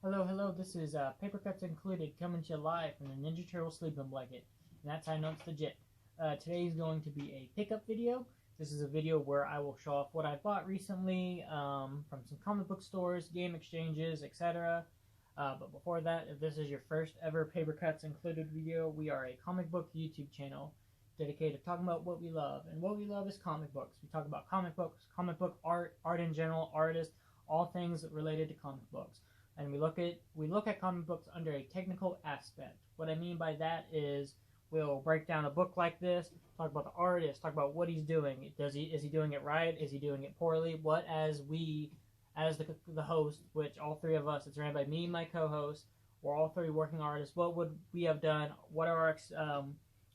Hello, this is Paper Cuts Included coming to you live from the Ninja Turtle sleeping blanket. And that's how I know it's legit. Today is going to be a pickup video. This is a video where I will show off what I bought recently from some comic book stores, game exchanges, etc. But before that, if this is your first ever Paper Cuts Included video, we are a comic book YouTube channel dedicated to talking about what we love. And what we love is comic books. We talk about comic books, comic book art, art in general, artists, all things related to comic books. And we look at comic books under a technical aspect. What I mean by that is we'll break down a book like this, talk about the artist, talk about what he's doing. Is he doing it right? Is he doing it poorly? What as the host, which all three of us, it's ran by me and my co-host, we're all three working artists. What would we have done? What are our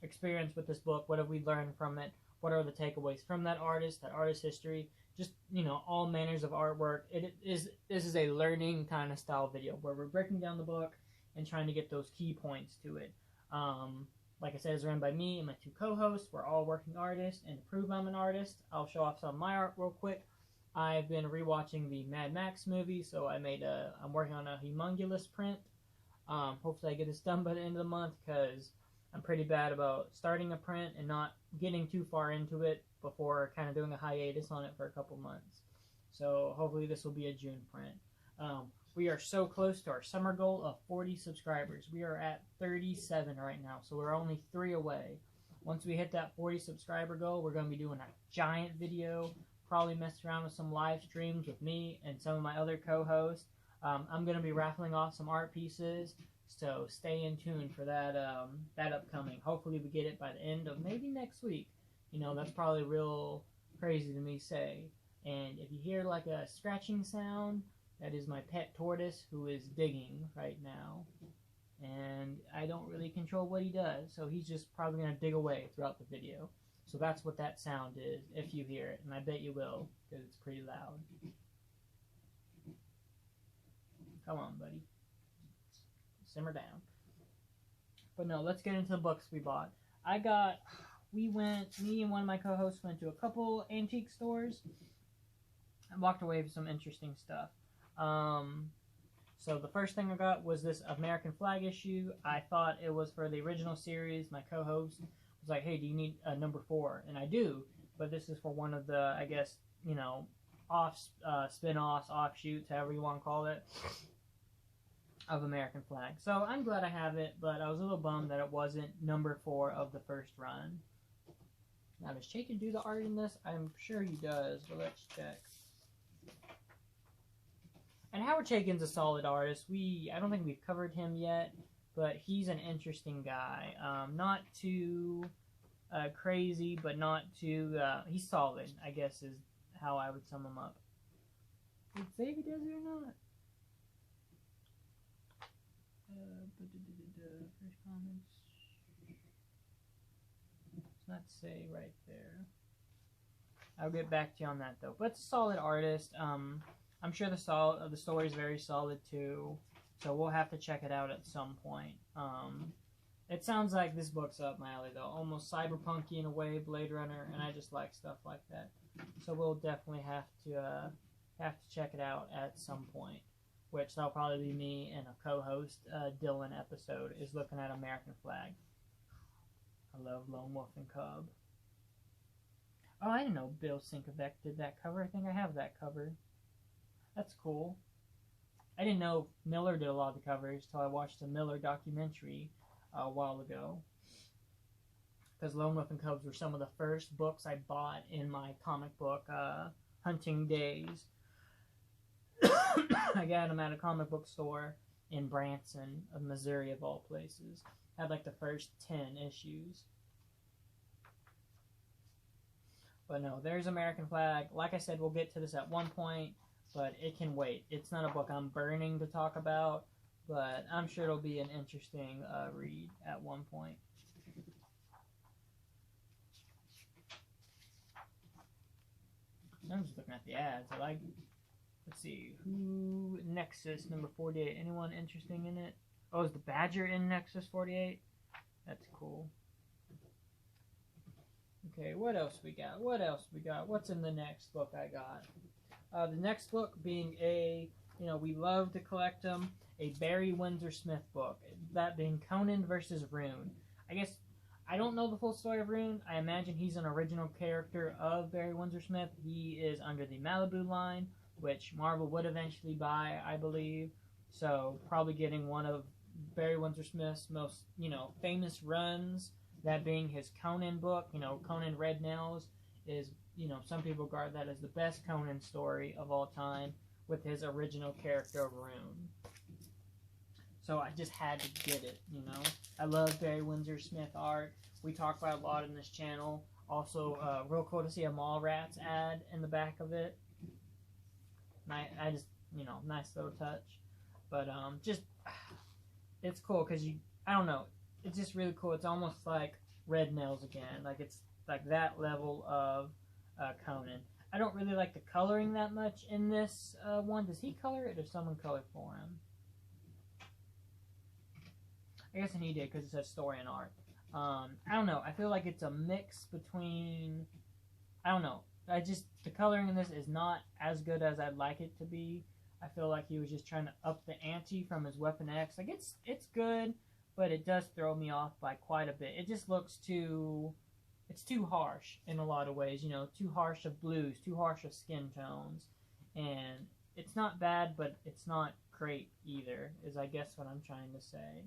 experience with this book? What have we learned from it? What are the takeaways from that artist history? Just, all manners of artwork. This is a learning kind of style video where we're breaking down the book and trying to get those key points to it. Like I said, it's run by me and my two co-hosts. We're all working artists, and to prove I'm an artist, I'll show off some of my art real quick. I've been rewatching the Mad Max movie, so I'm working on a humongous print. Hopefully I get this done by the end of the month, because I'm pretty bad about starting a print and not getting too far into it before kind of doing a hiatus on it for a couple months. So hopefully this will be a June print. We are so close to our summer goal of 40 subscribers. We are at 37 right now, so we're only 3 away. Once we hit that 40 subscriber goal, we're going to be doing a giant video, probably mess around with some live streams with me and some of my other co-hosts. I'm going to be raffling off some art pieces, so stay in tune for that upcoming. Hopefully we get it by the end of maybe next week. That's probably real crazy to me say. And if you hear like a scratching sound, that is my pet tortoise who is digging right now. And I don't really control what he does, so he's just probably going to dig away throughout the video. So that's what that sound is, if you hear it. And I bet you will, because it's pretty loud. Come on, buddy. Simmer down. But no, let's get into the books we bought. Me and one of my co-hosts went to a couple antique stores and walked away with some interesting stuff. So the first thing I got was this American flag issue. I thought it was for the original series. My co-host was like, hey, do you need a number 4? And I do, but this is for one of the, I guess, spin-offs, offshoots, however you want to call it, of American flag. So I'm glad I have it, but I was a little bummed that it wasn't number 4 of the first run. Now, does Chaykin do the art in this? I'm sure he does, but let's check. And Howard Chaykin's a solid artist. I don't think we've covered him yet, but he's an interesting guy. Not too crazy, but not too... he's solid, I guess, is how I would sum him up. Did it say if he does it or not? First comments. It's not say right there. I'll get back to you on that though. But it's a solid artist. I'm sure the story is very solid too. So we'll have to check it out at some point. It sounds like this book's up my alley though. Almost cyberpunky in a way, Blade Runner, and I just like stuff like that. So we'll definitely have to check it out at some point. Which that'll probably be me and a co-host, Dylan episode, is looking at American flag. I love Lone Wolf and Cub. Oh, I didn't know Bill Sienkiewicz did that cover. I think I have that cover. That's cool. I didn't know Miller did a lot of the covers till I watched the Miller documentary a while ago. Because Lone Wolf and Cubs were some of the first books I bought in my comic book hunting days. I got them at a comic book store in Branson, of Missouri, of all places. Had like the first 10 issues. But no, there's American Flag. Like I said, we'll get to this at one point, but it can wait. It's not a book I'm burning to talk about, but I'm sure it'll be an interesting read at one point. I'm just looking at the ads. Let's see, who Nexus number 48? Anyone interesting in it? Oh, is the Badger in Nexus 48? That's cool. Okay, what else we got? What's in the next book I got? The next book being a you know, we love to collect them. A Barry Windsor Smith book, that being Conan versus Rune. I guess I don't know the full story of Rune. I imagine he's an original character of Barry Windsor Smith. He is under the Malibu line, which Marvel would eventually buy, I believe. So probably getting one of Barry Windsor Smith's most, you know, famous runs, that being his Conan book. You know, Conan Red Nails is, you know, some people regard that as the best Conan story of all time, with his original character Rune. So I just had to get it, you know. I love Barry Windsor Smith art. We talk about it a lot in this channel. Also, real cool to see a Mallrats ad in the back of it. I just, you know, nice little touch. But just, it's cool because I don't know, it's just really cool. It's almost like Red Nails again. Like, it's like that level of Conan. I don't really like the coloring that much in this one. Does he color it or someone color for him? I guess he did because it says story and art. I don't know. I feel like it's a mix between, I don't know. The coloring in this is not as good as I'd like it to be. I feel like he was just trying to up the ante from his Weapon X. Like, it's good, but it does throw me off by quite a bit. It just looks it's too harsh in a lot of ways, you know, too harsh of blues, too harsh of skin tones. And it's not bad, but it's not great either, is I guess what I'm trying to say.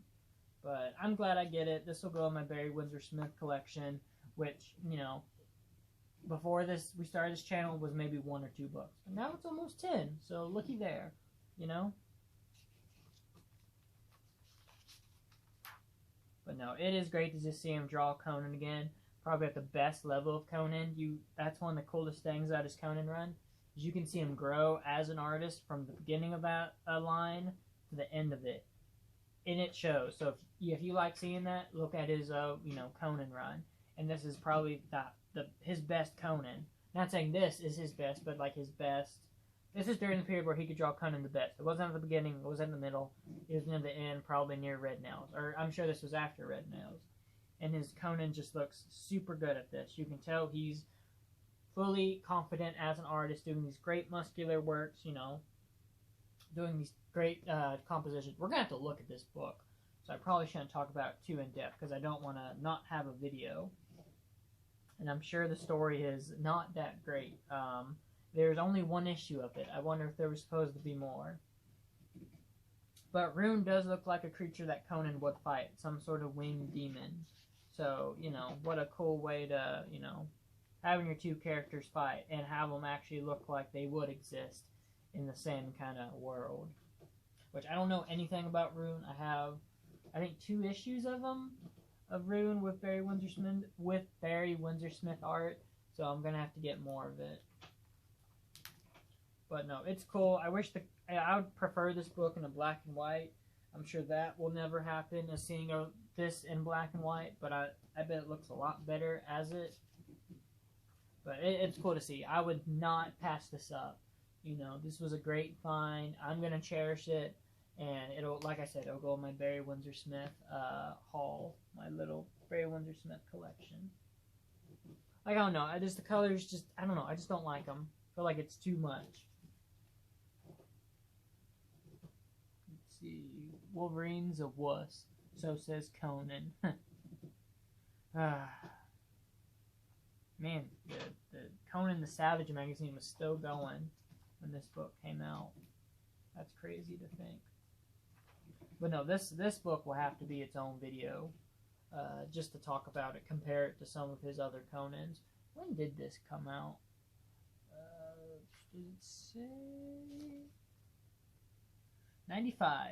But I'm glad I get it. This will go in my Barry Windsor Smith collection, which, you know, before we started this channel, was maybe 1 or 2 books. But now it's almost 10, so looky there, you know? But no, it is great to just see him draw Conan again. Probably at the best level of Conan. That's one of the coolest things about his Conan run, is you can see him grow as an artist from the beginning of that line to the end of it. And it shows. So if you like seeing that, look at his you know, Conan run. And this is probably his best Conan. Not saying this is his best, but like his best. This is during the period where he could draw Conan the best. It wasn't at the beginning, it was in the middle, it was near the end, probably near Red Nails. Or I'm sure this was after Red Nails. And his Conan just looks super good at this. You can tell he's fully confident as an artist, doing these great muscular works, you know, doing these great compositions. We're going to have to look at this book, so I probably shouldn't talk about it too in depth because I don't want to not have a video. And I'm sure the story is not that great. There's only 1 issue of it. I wonder if there was supposed to be more. But Rune does look like a creature that Conan would fight, some sort of winged demon. So, you know, what a cool way to, you know, having your 2 characters fight and have them actually look like they would exist in the same kind of world. Which I don't know anything about Rune. I have, I think, 2 issues of them, of Rune with Barry Windsor Smith art. So I'm gonna have to get more of it. But no, it's cool. I would prefer this book in a black and white. I'm sure that will never happen, as seeing this in black and white. But I bet it looks a lot better as it. But it's cool to see. I would not pass this up. You know, this was a great find. I'm going to cherish it. And it'll, like I said, it'll go in my Barry Windsor Smith haul. My little Barry Windsor Smith collection. Like, I don't know. The colors just, I don't know. I just don't like them. I feel like it's too much. Let's see. Wolverine's a wuss. So says Conan. Man, the Conan the Savage magazine was still going when this book came out. That's crazy to think. But no, this book will have to be its own video, just to talk about it, compare it to some of his other Conans. When did this come out? Did it say? 95.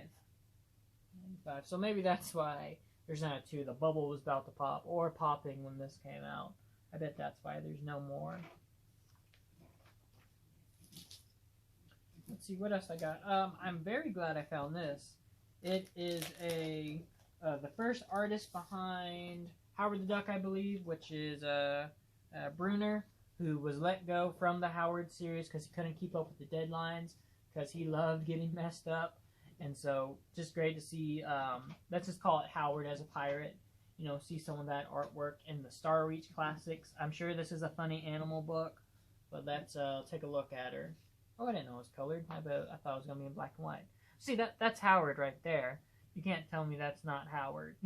So maybe that's why there's not a 2. The bubble was about to pop, or popping when this came out. I bet that's why there's no more. Let's see what else I got. I'm very glad I found this. It is the first artist behind Howard the Duck, I believe, which is Bruner, who was let go from the Howard series because he couldn't keep up with the deadlines, because he loved getting messed up. And so, just great to see, let's just call it Howard as a pirate. You know, see some of that artwork in the Star Reach classics. I'm sure this is a funny animal book, but let's take a look at her. Oh, I didn't know it was colored. I thought it was gonna be in black and white. See, that's Howard right there. You can't tell me that's not Howard.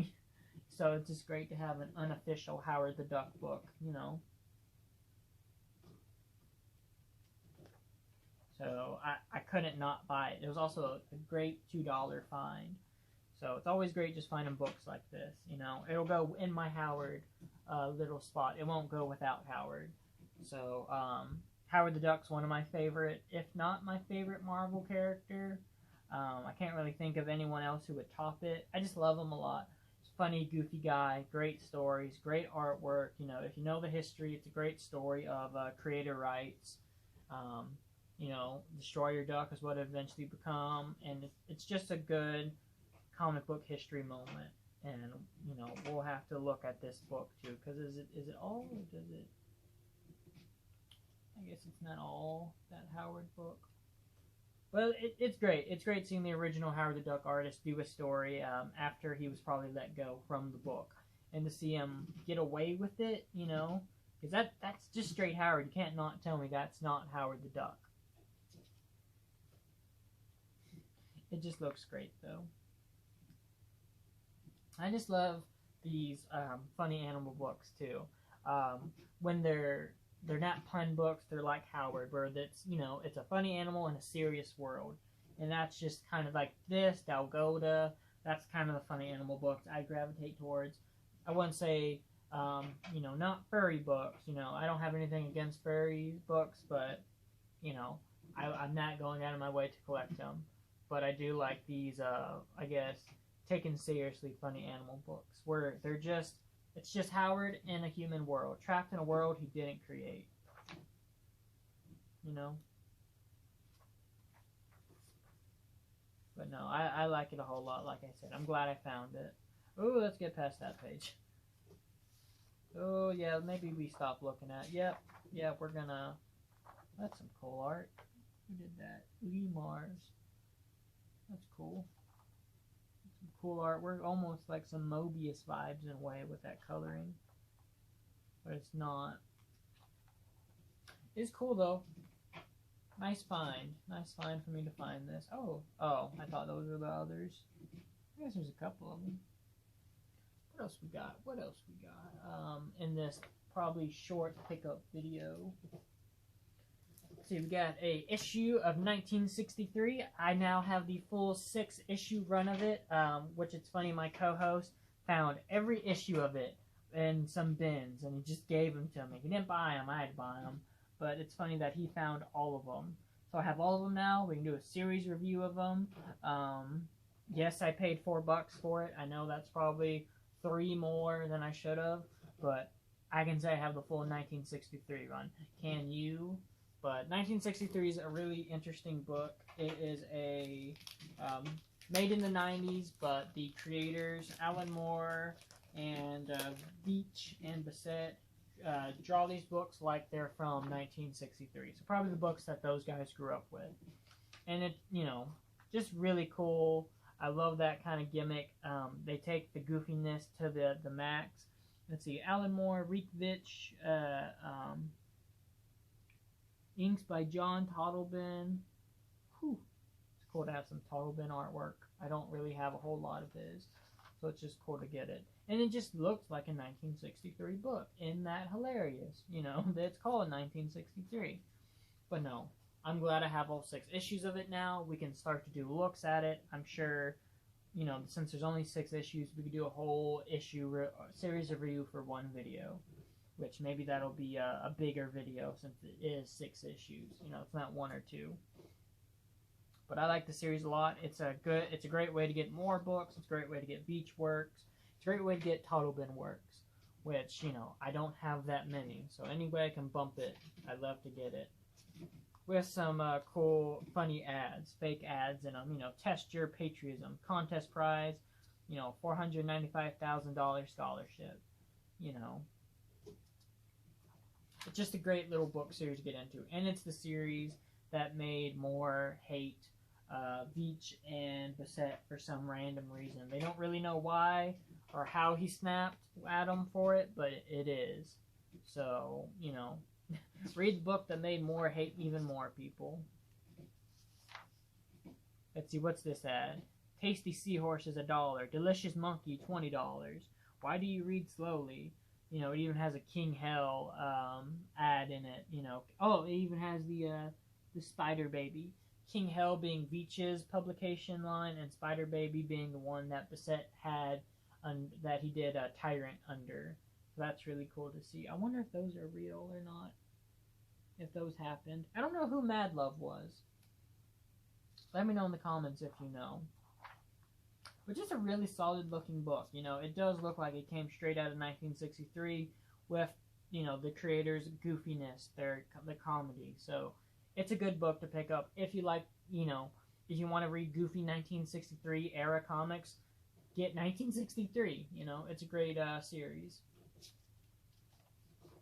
So it's just great to have an unofficial Howard the Duck book, you know. So I couldn't not buy it. It was also a great $2 find. So it's always great just finding books like this, you know. It'll go in my Howard little spot. It won't go without Howard. So Howard the Duck's one of my favorite, if not my favorite Marvel character. I can't really think of anyone else who would top it. I just love him a lot. He's a funny, goofy guy, great stories, great artwork. You know, if you know the history, it's a great story of creator rights. You know, Destroy Your Duck is what it eventually become, and it's just a good comic book history moment. And you know, we'll have to look at this book too, because is it all, or does it? I guess it's not all that Howard book. Well, it's great. It's great seeing the original Howard the Duck artist do a story after he was probably let go from the book, and to see him get away with it, you know, because that's just straight Howard. You can't not tell me that's not Howard the Duck. It just looks great, though. I just love these funny animal books too. When they're not pun books, they're like Howard, where that's, you know, it's a funny animal in a serious world, and that's just kind of like this Dalgota. That's kind of the funny animal books I gravitate towards. I wouldn't say, you know, not furry books. You know, I don't have anything against furry books, but you know, I'm not going out of my way to collect them. But I do like these, I guess, taken seriously funny animal books where it's just Howard in a human world, trapped in a world he didn't create. You know? But no, I like it a whole lot, like I said. I'm glad I found it. Oh, let's get past that page. Oh, yeah, maybe we stop looking at. Yep, we're gonna... That's some cool art. Who did that? Lee Mars. That's cool. Some cool artwork, almost like some Mobius vibes in a way with that coloring. But it's not. It's cool though. Nice find. Nice find for me to find this. Oh, I thought those were the others. I guess there's a couple of them. What else we got? In this probably short pickup video. See, we got a issue of 1963. I now have the full 6-issue run of it, which it's funny, my co-host found every issue of it in some bins, and he just gave them to me. He didn't buy them, I had to buy them, but it's funny that he found all of them. So I have all of them now. We can do a series review of them. Yes, I paid $4 for it. I know that's probably 3 more than I should have, but I can say I have the full 1963 run. Can you? But 1963 is a really interesting book. It is a made in the 90s, but the creators, Alan Moore and Veitch and Bissett, draw these books like they're from 1963. So probably the books that those guys grew up with. And it, you know, just really cool. I love that kind of gimmick. They take the goofiness to the max. Let's see, Alan Moore, Rick Veitch, inks by John Totleben. Whew. It's cool to have some Totleben artwork. I don't really have a whole lot of his, so it's just cool to get it. And it just looks like a 1963 book. Isn't that hilarious? You know, it's called 1963. But no, I'm glad I have all 6 issues of it now. We can start to do looks at it. I'm sure, you know, since there's only 6 issues, we could do a whole issue series review for one video. Which maybe that'll be a bigger video since it is 6 issues. You know, it's not 1 or 2. But I like the series a lot. It's a great way to get more books. It's a great way to get Veitch works. It's a great way to get Totleben works, which, you know, I don't have that many. So any way I can bump it, I'd love to get it. With some cool, funny ads, fake ads in them. You know, test your patriotism, contest prize, you know, $495,000 scholarship. You know. It's just a great little book series to get into. And it's the series that made Moore hate Veitch and Bissett for some random reason. They don't really know why or how he snapped at them for it, but it is. So, you know, read the book that made Moore hate even more people. Let's see, what's this ad? Tasty seahorse is $1. Delicious monkey, $20. Why do you read slowly? You know, it even has a King Hell ad in it. You know, oh, it even has the Spider Baby. King Hell being Veach's publication line, and Spider Baby being the one that Bissett had, that he did Tyrant under. So that's really cool to see. I wonder if those are real or not. If those happened. I don't know who Mad Love was. Let me know in the comments if you know. But just a really solid looking book. You know, it does look like it came straight out of 1963 with, you know, the creator's goofiness, the comedy. So it's a good book to pick up if you like, you know, if you want to read goofy 1963 era comics, get 1963. You know, it's a great series.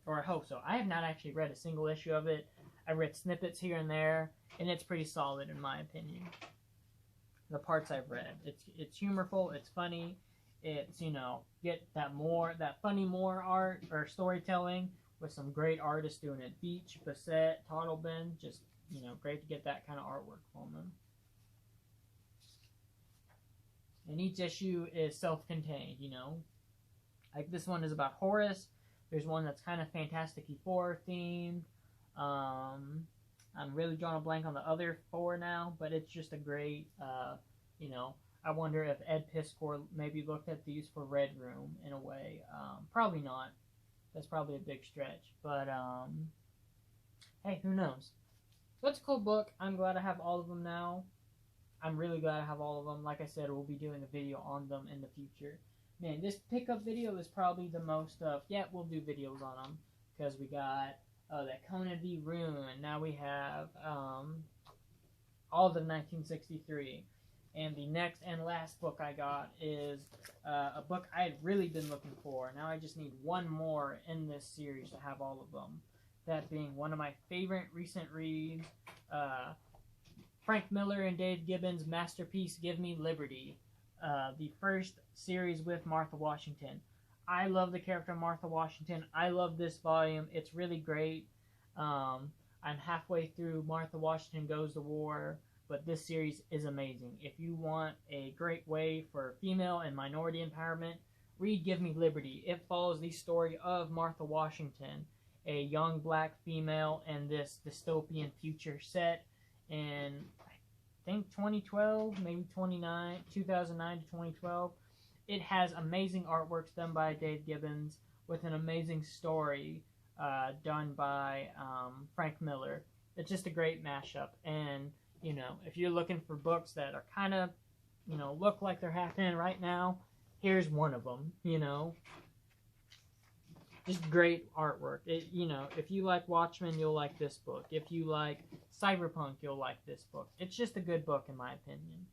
Or I hope so. I have not actually read a single issue of it. I read snippets here and there, and it's pretty solid in my opinion. The parts I've read, it's humorful, it's funny, it's, you know, get that funny art or storytelling with some great artists doing it. Veach, Bissett, Toddleben, just, you know, great to get that kind of artwork from them. And each issue is self-contained, you know. Like this one is about Horace. There's one that's kind of Fantastic Four themed. I'm really drawing a blank on the other 4 now, but it's just a great, you know, I wonder if Ed Piskor maybe looked at these for Red Room in a way. Probably not. That's probably a big stretch. But, hey, who knows? So it's a cool book. I'm glad I have all of them now. I'm really glad I have all of them. Like I said, we'll be doing a video on them in the future. Man, this pickup video is probably the most yeah, we'll do videos on them. Because we got that Conan v. Rune, and now we have all of 1963. And the next and last book I got is a book I had really been looking for. Now I just need one more in this series to have all of them. That being one of my favorite recent reads, Frank Miller and Dave Gibbons' masterpiece, Give Me Liberty. The first series with Martha Washington. I love the character of Martha Washington. I love this volume. It's really great. I'm halfway through Martha Washington Goes to War, but this series is amazing. If you want a great way for female and minority empowerment, read Give Me Liberty. It follows the story of Martha Washington, a young black female in this dystopian future set in, I think, 2012, maybe 2009 to 2012. It has amazing artworks done by Dave Gibbons with an amazing story done by Frank Miller. It's just a great mashup. And, you know, if you're looking for books that are kind of, you know, look like they're happening right now, here's one of them, you know. Just great artwork. You know, if you like Watchmen, you'll like this book. If you like Cyberpunk, you'll like this book. It's just a good book in my opinion.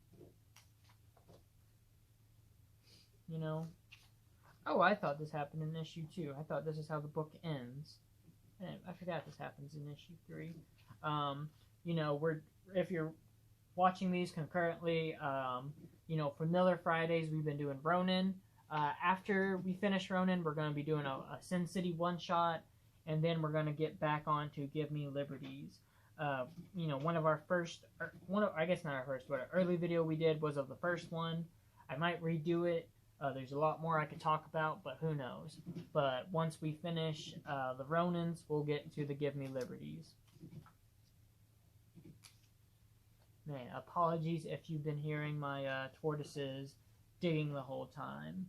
You know? Oh, I thought this happened in issue 2. I thought this is how the book ends. And I forgot this happens in issue 3. You know, if you're watching these concurrently, you know, for Miller Fridays, we've been doing Ronin. After we finish Ronin, we're going to be doing a Sin City one-shot, and then we're going to get back on to Give Me Liberties. You know, one of our first, I guess not our first, but our early video we did was of the first one. I might redo it. There's a lot more I could talk about, but who knows. But once we finish the Ronins, we'll get to the Give Me Liberties. Man, apologies if you've been hearing my tortoises digging the whole time.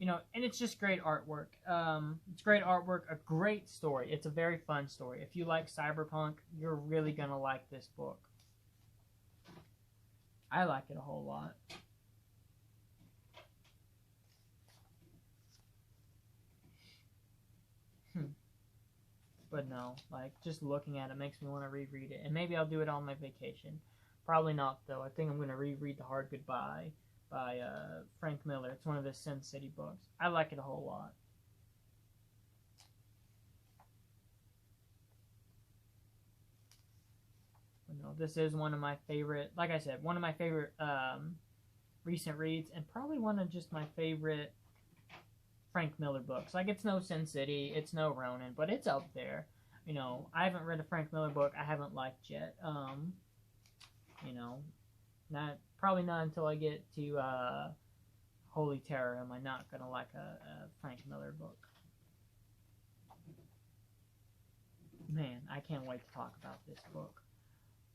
You know, and it's just great artwork. It's great artwork, a great story. It's a very fun story. If you like Cyberpunk, you're really going to like this book. I like it a whole lot. But no, like, just looking at it makes me want to reread it. And maybe I'll do it on my vacation. Probably not, though. I think I'm going to reread The Hard Goodbye by Frank Miller. It's one of his Sin City books. I like it a whole lot. But no, this is one of my favorite, like I said, one of my favorite recent reads, and probably one of just my favorite Frank Miller books. Like, it's no Sin City, it's no Ronin, but it's up there. You know, I haven't read a Frank Miller book I haven't liked yet. You know, Probably not until I get to Holy Terror am I not gonna like a Frank Miller book. Man, I can't wait to talk about this book.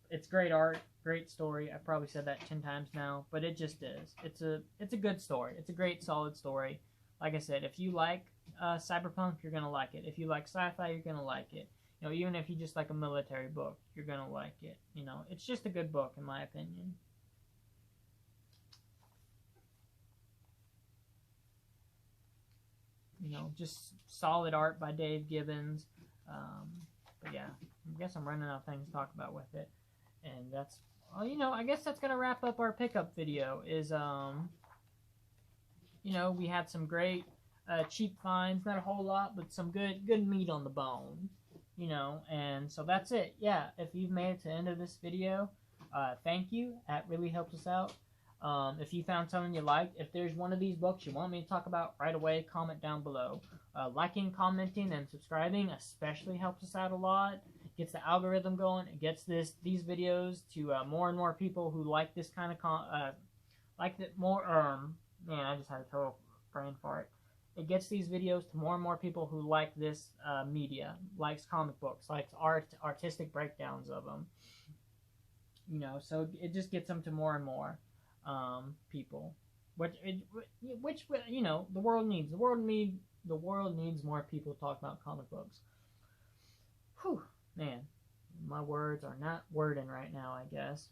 It's great art, great story. I've probably said that 10 times now, but it just is. It's a good story. It's a great, solid story. Like I said, if you like cyberpunk, you're gonna like it. If you like sci-fi, you're gonna like it. You know, even if you just like a military book, you're gonna like it. You know, it's just a good book in my opinion. You know, just solid art by Dave Gibbons. But yeah, I guess I'm running out of things to talk about with it. And that's, well, you know, I guess that's going to wrap up our pickup video. Is, you know, we had some great cheap finds. Not a whole lot, but some good meat on the bone. You know, and so that's it. Yeah, if you've made it to the end of this video, thank you. That really helps us out. If you found something you liked, if there's one of these books you want me to talk about right away, comment down below. Liking, commenting, and subscribing especially helps us out a lot. It gets the algorithm going. It gets these videos to more and more people who like this kind of like it more. Man, I just had a total brain fart. It gets these videos to more and more people who like this media, likes comic books, likes artistic breakdowns of them. You know, so it just gets them to more and more people, which you know the world needs. The world needs more people talk about comic books. Whew, man, my words are not wording right now, I guess.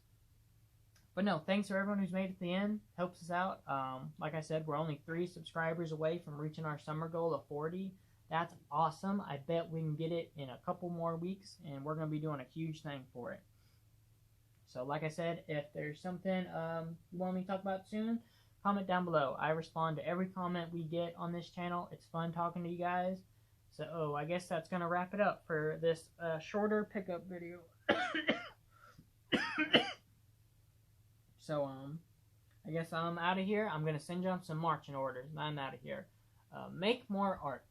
But no, thanks for everyone who's made it to the end. Helps us out. Like I said, we're only 3 subscribers away from reaching our summer goal of 40. That's awesome. I bet we can get it in a couple more weeks, and we're going to be doing a huge thing for it. So like I said, if there's something you want me to talk about soon, comment down below. I respond to every comment we get on this channel. It's fun talking to you guys. So I guess that's going to wrap it up for this shorter pickup video. So I guess I'm out of here. I'm going to send you on some marching orders, and I'm out of here. Make more art.